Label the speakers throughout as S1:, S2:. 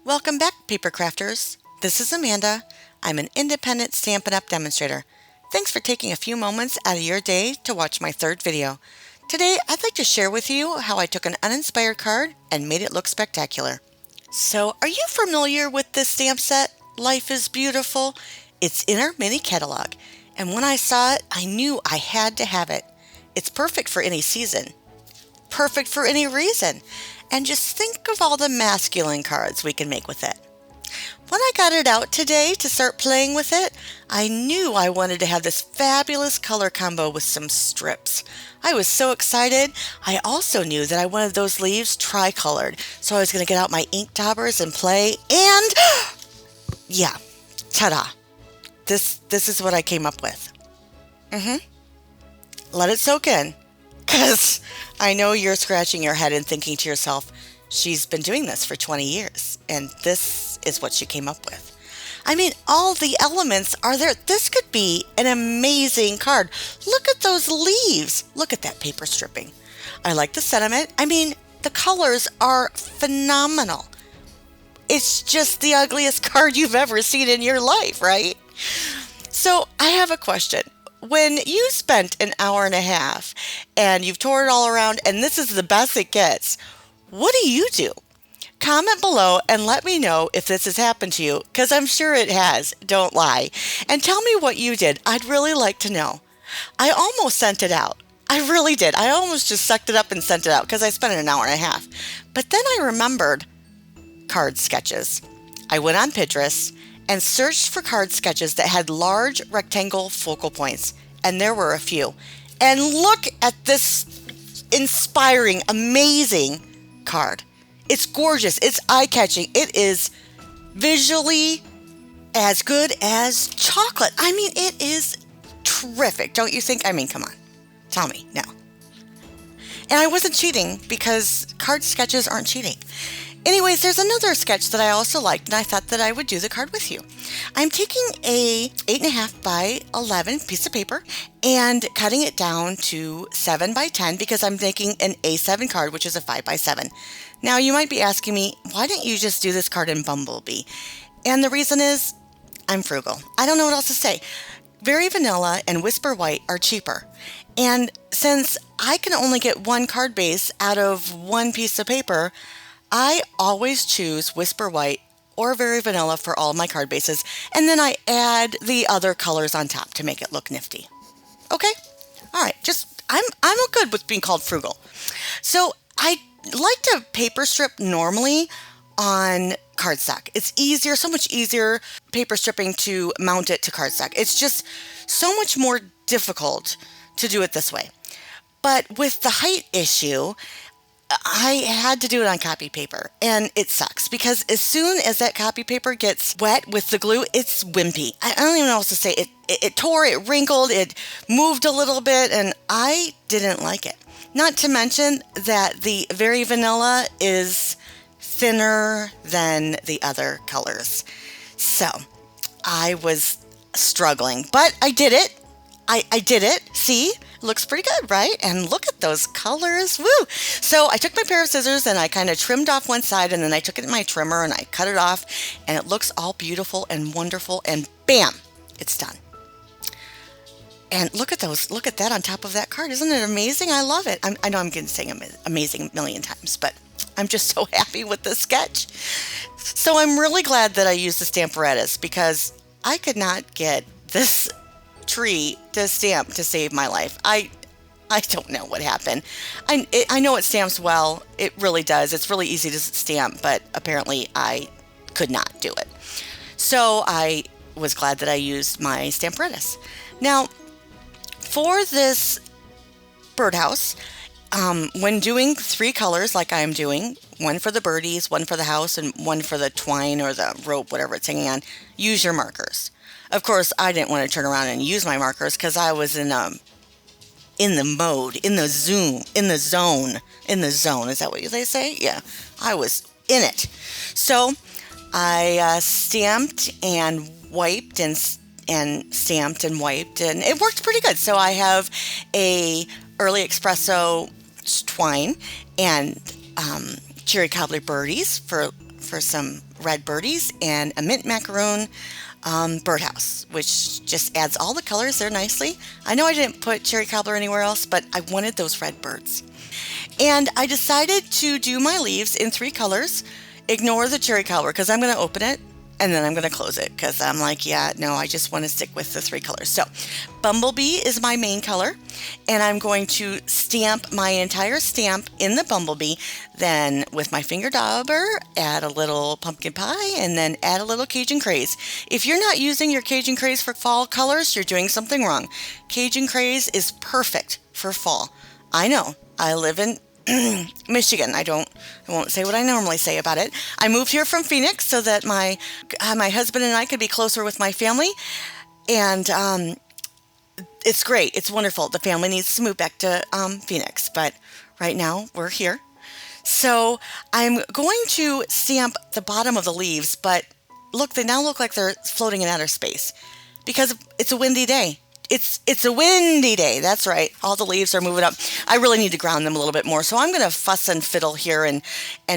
S1: Welcome back, paper crafters. This is Amanda. I'm an independent Stampin' Up! Demonstrator. Thanks for taking a few moments out of your day to watch my third video. Today, I'd like to share with you how I took an uninspired card and made it look spectacular. So, are you familiar with this stamp set, Life is Beautiful? It's in our mini catalog, and when I saw it, I knew I had to have it. It's perfect for any season, perfect for any reason, and just think of all the masculine cards we can make with it. When I got it out today to start playing with it, I knew I wanted to have this fabulous color combo with some strips. I was so excited. I also knew that I wanted those leaves tri-colored, so I was going to get out my ink daubers and play, and yeah, ta-da! This is what I came up with. Let it soak in, because I know you're scratching your head and thinking to yourself, she's been doing this for 20 years, and this is what she came up with. I mean, all the elements are there. This could be an amazing card. Look at those leaves. Look at that paper stripping. I like the sentiment. I mean, the colors are phenomenal. It's just the ugliest card you've ever seen in your life, right? So I have a question. When you spent an hour and a half and you've tore it all around and this is the best it gets, what do you do? Comment below and let me know if this has happened to you, because I'm sure it has. Don't lie. And tell me what you did. I'd really like to know. I almost sent it out. I really did. I almost just sucked it up and sent it out because I spent an hour and a half. But then I remembered card sketches. I went on Pinterest and searched for card sketches that had large rectangle focal points, and there were a few. And look at this inspiring, amazing card. It's gorgeous. It's eye-catching. It is visually as good as chocolate. I mean, it is terrific, don't you think? I mean, come on. Tell me now. And I wasn't cheating because card sketches aren't cheating. Anyways, there's another sketch that I also liked, and I thought that I would do the card with you. I'm taking a 8.5 by 11 piece of paper and cutting it down to 7 by 10 because I'm making an A7 card, which is a 5 by 7. Now, you might be asking me, why didn't you just do this card in Bumblebee? And the reason is, I'm frugal. I don't know what else to say. Very Vanilla and Whisper White are cheaper. And since I can only get one card base out of one piece of paper, I always choose Whisper White or Very Vanilla for all my card bases, and then I add the other colors on top to make it look nifty. Okay? All right, I'm good with being called frugal. So I like to paper strip normally on cardstock. It's easier, so much easier paper stripping to mount it to cardstock. It's just so much more difficult to do it this way. But with the height issue, I had to do it on copy paper, and it sucks because as soon as that copy paper gets wet with the glue, it's wimpy. I don't even know what else to say. It tore, it wrinkled, it moved a little bit, and I didn't like it. Not to mention that the Very Vanilla is thinner than the other colors. So I was struggling, but I did it. I did it. See? Looks pretty good, right? And look at those colors. Woo! So I took my pair of scissors and I kind of trimmed off one side, and then I took it in my trimmer and I cut it off, and it looks all beautiful and wonderful, and bam, it's done. And look at those. Look at that on top of that card. Isn't it amazing? I love it. I know I'm going to say amazing a million times, but I'm just so happy with this sketch. So I'm really glad that I used the Stamparatus because I could not get this tree to stamp to save my life. I don't know what happened. I know it stamps well. It really does. It's really easy to stamp, but apparently I could not do it. So I was glad that I used my Stamparatus. Now, for this birdhouse, when doing 3 colors like I'm doing, one for the birdies, one for the house, and one for the twine or the rope, whatever it's hanging on, use your markers. Of course, I didn't want to turn around and use my markers because I was in the mode, in the zone. Is that what they say? Yeah, I was in it. So I stamped and wiped and stamped and wiped, and it worked pretty good. So I have a early espresso twine and cherry cobbler birdies for for some red birdies and a mint macaroon birdhouse, which just adds all the colors there nicely. I know I didn't put cherry cobbler anywhere else, but I wanted those red birds. And I decided to do my leaves in 3 colors. Ignore the cherry cobbler because I'm going to open it and then I'm going to close it because I'm like, yeah, no, I just want to stick with the 3 colors. So bumblebee is my main color, and I'm going to stamp my entire stamp in the bumblebee. Then with my finger dauber, add a little pumpkin pie and then add a little Cajun craze. If you're not using your Cajun craze for fall colors, you're doing something wrong. Cajun craze is perfect for fall. I know. I live in Michigan. I won't say what I normally say about it. I moved here from Phoenix so that my husband and I could be closer with my family, and it's great. It's wonderful. The family needs to move back to Phoenix, but right now we're here. So I'm going to stamp the bottom of the leaves, but look, they now look like they're floating in outer space because it's a windy day. It's a windy day. That's right. All the leaves are moving up. I really need to ground them a little bit more. So I'm going to fuss and fiddle here and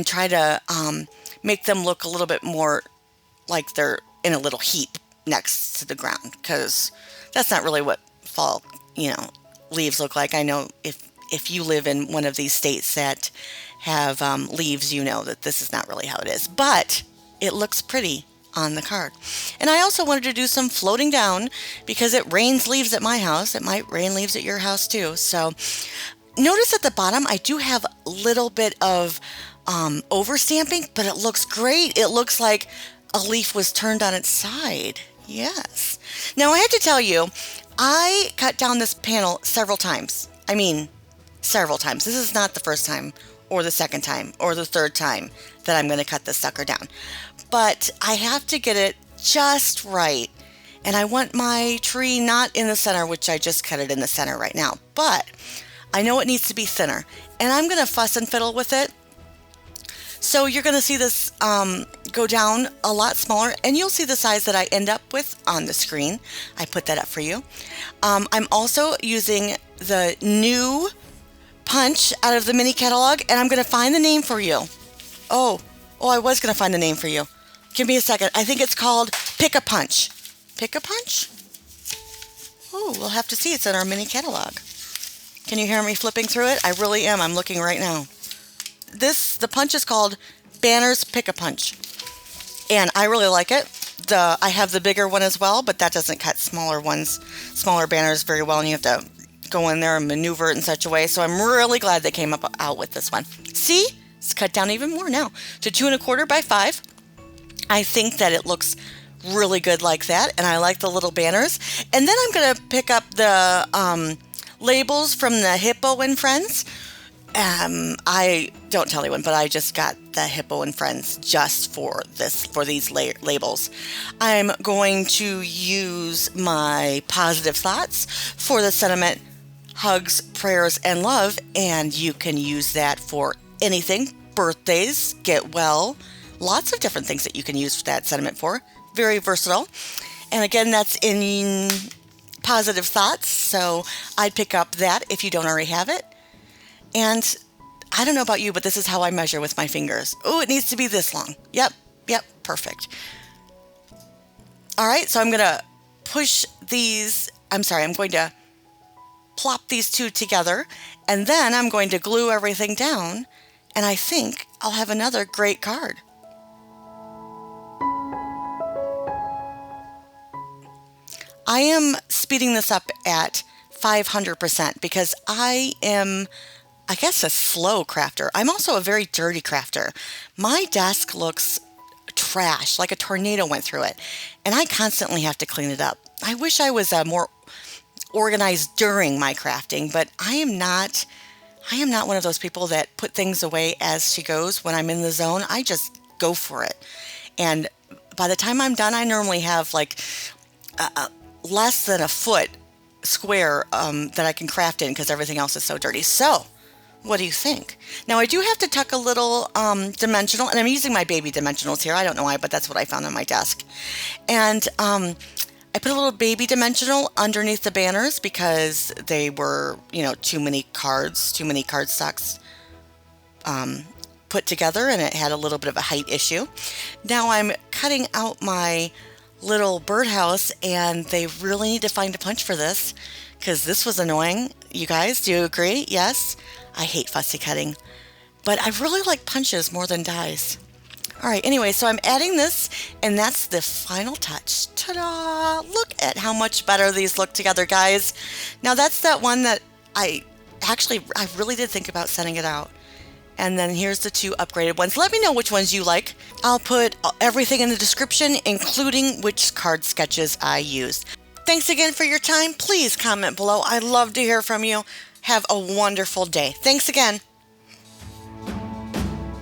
S1: try to make them look a little bit more like they're in a little heap next to the ground, because that's not really what fall, leaves look like. I know if you live in one of these states that have leaves, you know that this is not really how it is, but it looks pretty on the card. And I also wanted to do some floating down because it rains leaves at my house. It might rain leaves at your house too. So notice at the bottom I do have a little bit of overstamping, but it looks great. It looks like a leaf was turned on its side. Yes. Now I have to tell you, I cut down this panel several times. I mean, several times. This is not the first time or the second time or the third time that I'm going to cut this sucker down. But I have to get it just right. And I want my tree not in the center, which I just cut it in the center right now. But I know it needs to be thinner. And I'm going to fuss and fiddle with it. So you're going to see this go down a lot smaller. And you'll see the size that I end up with on the screen. I put that up for you. I'm also using the new punch out of the mini catalog. And I'm going to find the name for you. Oh, I was going to find the name for you. Give me a second. I think it's called Pick a Punch. Pick a Punch? Oh, we'll have to see. It's in our mini catalog. Can you hear me flipping through it? I really am. I'm looking right now. The punch is called Banner's Pick a Punch. And I really like it. I have the bigger one as well, but that doesn't cut smaller banners very well, and you have to go in there and maneuver it in such a way. So I'm really glad they came out with this one. See? It's cut down even more now to 2 1/4 by 5. I think that it looks really good like that, and I like the little banners. And then I'm going to pick up the labels from the Hippo and Friends. I don't tell anyone, but I just got the Hippo and Friends just for these labels. I'm going to use my positive thoughts for the sentiment, hugs, prayers, and love, and you can use that for anything. Birthdays, get well, lots of different things that you can use that sentiment for. Very versatile. And again, that's in positive thoughts, so I'd pick up that if you don't already have it. And I don't know about you, but this is how I measure with my fingers. Oh, it needs to be this long. Yep, perfect. All right, so I'm going to I'm going to plop these two together, and then I'm going to glue everything down, and I think I'll have another great card. I am speeding this up at 500% because I am, I guess, a slow crafter. I'm also a very dirty crafter. My desk looks trash, like a tornado went through it, and I constantly have to clean it up. I wish I was more organized during my crafting, but I am not one of those people that put things away as she goes. When I'm in the zone, I just go for it. And by the time I'm done, I normally have like less than a foot square that I can craft in because everything else is so dirty. So what do you think? Now I do have to tuck a little dimensional, and I'm using my baby dimensionals here. I don't know why, but that's what I found on my desk. And I put a little baby dimensional underneath the banners because they were, too many cardstocks put together and it had a little bit of a height issue. Now I'm cutting out my little birdhouse and they really need to find a punch for this because this was annoying. You guys, do you agree? Yes? I hate fussy cutting, but I really like punches more than dies. All right, anyway, so I'm adding this, and that's the final touch. Ta-da! Look at how much better these look together, guys. Now, that's that one that I really did think about sending it out. And then here's the 2 upgraded ones. Let me know which ones you like. I'll put everything in the description, including which card sketches I used. Thanks again for your time. Please comment below. I'd love to hear from you. Have a wonderful day. Thanks again.